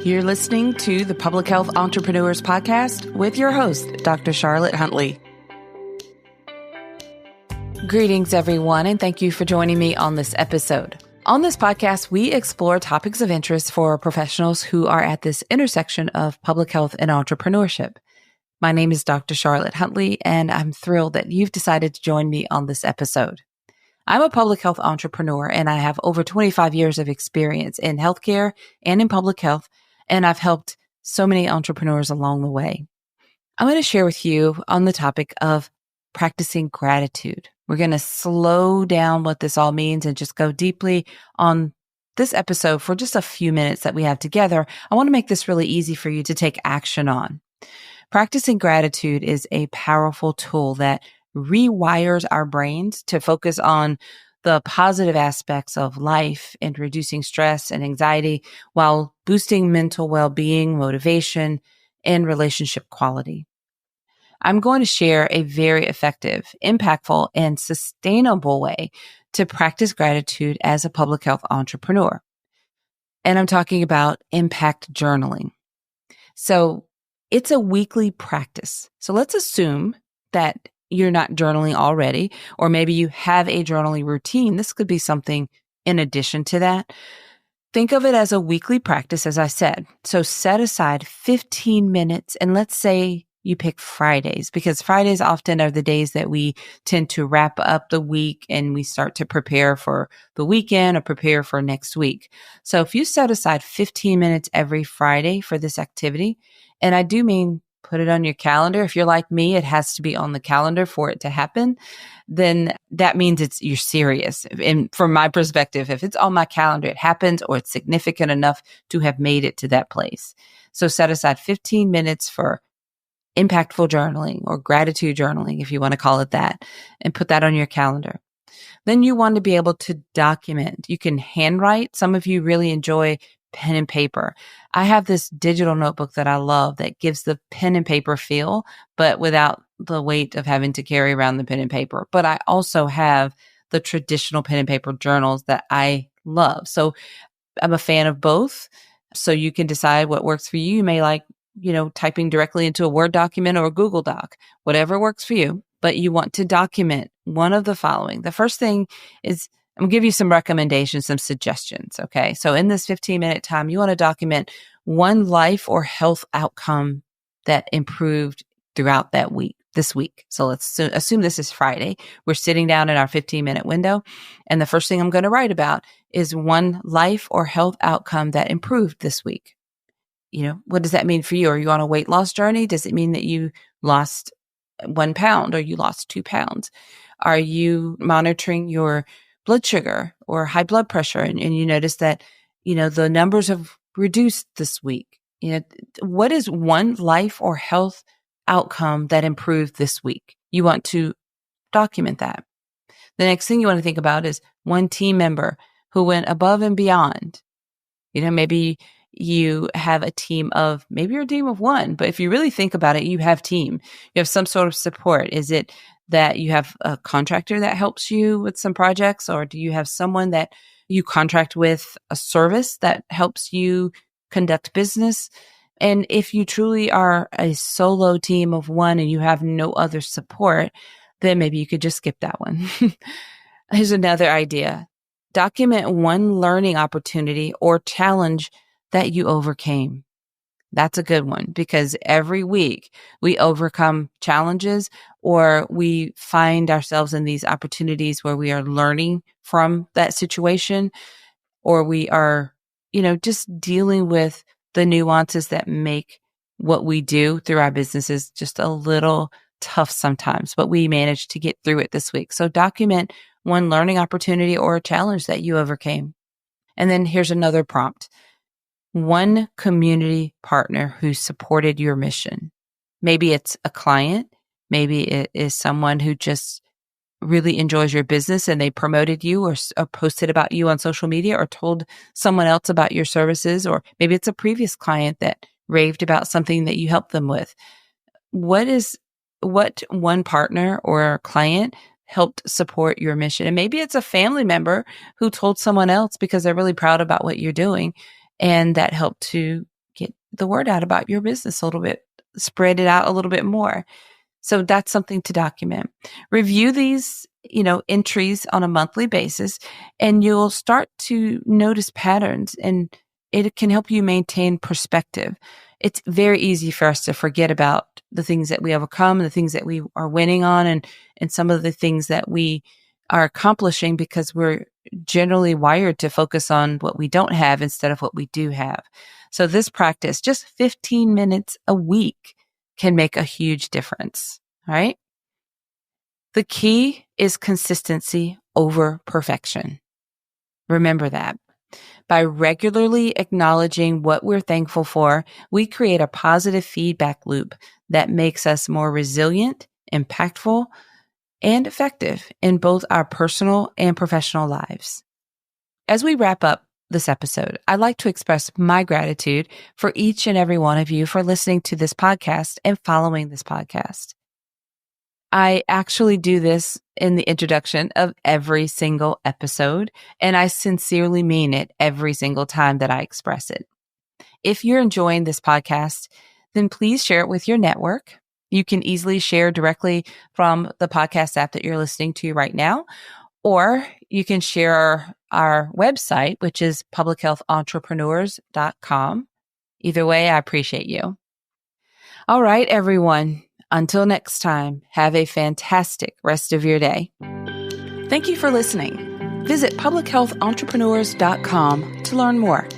You're listening to the Public Health Entrepreneurs Podcast with your host, Dr. Charlotte Huntley. Greetings, everyone, and thank you for joining me on this episode. On this podcast, we explore topics of interest for professionals who are at this intersection of public health and entrepreneurship. My name is Dr. Charlotte Huntley, and I'm thrilled that you've decided to join me on this episode. I'm a public health entrepreneur, and I have over 25 years of experience in healthcare and in public health, and I've helped so many entrepreneurs along the way. I'm going to share with you on the topic of practicing gratitude. We're going to slow down what this all means and just go deeply on this episode for just a few minutes that we have together. I want to make this really easy for you to take action on. Practicing gratitude is a powerful tool that rewires our brains to focus on the positive aspects of life and reducing stress and anxiety while boosting mental well-being, motivation, and relationship quality. I'm going to share a very effective, impactful, and sustainable way to practice gratitude as a public health entrepreneur. And I'm talking about impact journaling. So it's a weekly practice. So let's assume that you're not journaling already, or maybe you have a journaling routine. This could be something in addition to that. Think of it as a weekly practice, as I said. So set aside 15 minutes, and let's say you pick Fridays, because Fridays often are the days that we tend to wrap up the week and we start to prepare for the weekend or prepare for next week. So if you set aside 15 minutes every Friday for this activity, and I do mean put it on your calendar. If you're like me, it has to be on the calendar for it to happen. Then that means you're serious. And from my perspective, if it's on my calendar, it happens, or it's significant enough to have made it to that place. So set aside 15 minutes for impactful journaling or gratitude journaling, if you want to call it that, and put that on your calendar. Then you want to be able to document. You can handwrite. Some of you really enjoy pen and paper. I have this digital notebook that I love that gives the pen and paper feel, but without the weight of having to carry around the pen and paper. But I also have the traditional pen and paper journals that I love. So I'm a fan of both. So you can decide what works for you. You may like, typing directly into a Word document or a Google Doc, whatever works for you. But you want to document one of the following. The first thing is, I'm going to give you some recommendations, some suggestions. Okay. So in this 15-minute time, you want to document one life or health outcome that improved throughout this week. So let's assume this is Friday. We're sitting down in our 15-minute window. And the first thing I'm going to write about is one life or health outcome that improved this week. What does that mean for you? Are you on a weight loss journey? Does it mean that you lost 1 pound or you lost 2 pounds? Are you monitoring your blood sugar or high blood pressure, and you notice that, the numbers have reduced this week? What is one life or health outcome that improved this week? You want to document that. The next thing you want to think about is one team member who went above and beyond. Maybe you have maybe you're a team of one, but if you really think about it, you have team. You have some sort of support. Is it that you have a contractor that helps you with some projects, or do you have someone that you contract with a service that helps you conduct business? And if you truly are a solo team of one and you have no other support, then maybe you could just skip that one. Here's another idea. Document one learning opportunity or challenge that you overcame. That's a good one, because every week we overcome challenges, or we find ourselves in these opportunities where we are learning from that situation, or we are, just dealing with the nuances that make what we do through our businesses just a little tough sometimes, but we managed to get through it this week. So document one learning opportunity or a challenge that you overcame. And then here's another prompt. One community partner who supported your mission. Maybe it's a client. Maybe it is someone who just really enjoys your business and they promoted you or posted about you on social media or told someone else about your services. Or maybe it's a previous client that raved about something that you helped them with. What one partner or client helped support your mission? And maybe it's a family member who told someone else because they're really proud about what you're doing. And that helped to, the word out about your business a little bit, spread it out a little bit more. So that's something to document. Review these, entries on a monthly basis, and you'll start to notice patterns, and it can help you maintain perspective. It's very easy for us to forget about the things that we overcome, the things that we are winning on, and some of the things that we are accomplishing, because we're generally wired to focus on what we don't have instead of what we do have. So this practice, just 15 minutes a week, can make a huge difference. All right. The key is consistency over perfection. Remember that. By regularly acknowledging what we're thankful for, we create a positive feedback loop that makes us more resilient, impactful, and effective in both our personal and professional lives. As we wrap up this episode, I'd like to express my gratitude for each and every one of you for listening to this podcast and following this podcast. I actually do this in the introduction of every single episode, and I sincerely mean it every single time that I express it. If you're enjoying this podcast, then please share it with your network. You can easily share directly from the podcast app that you're listening to right now, or you can share our website, which is publichealthentrepreneurs.com. Either way, I appreciate you. All right, everyone. Until next time, have a fantastic rest of your day. Thank you for listening. Visit publichealthentrepreneurs.com to learn more.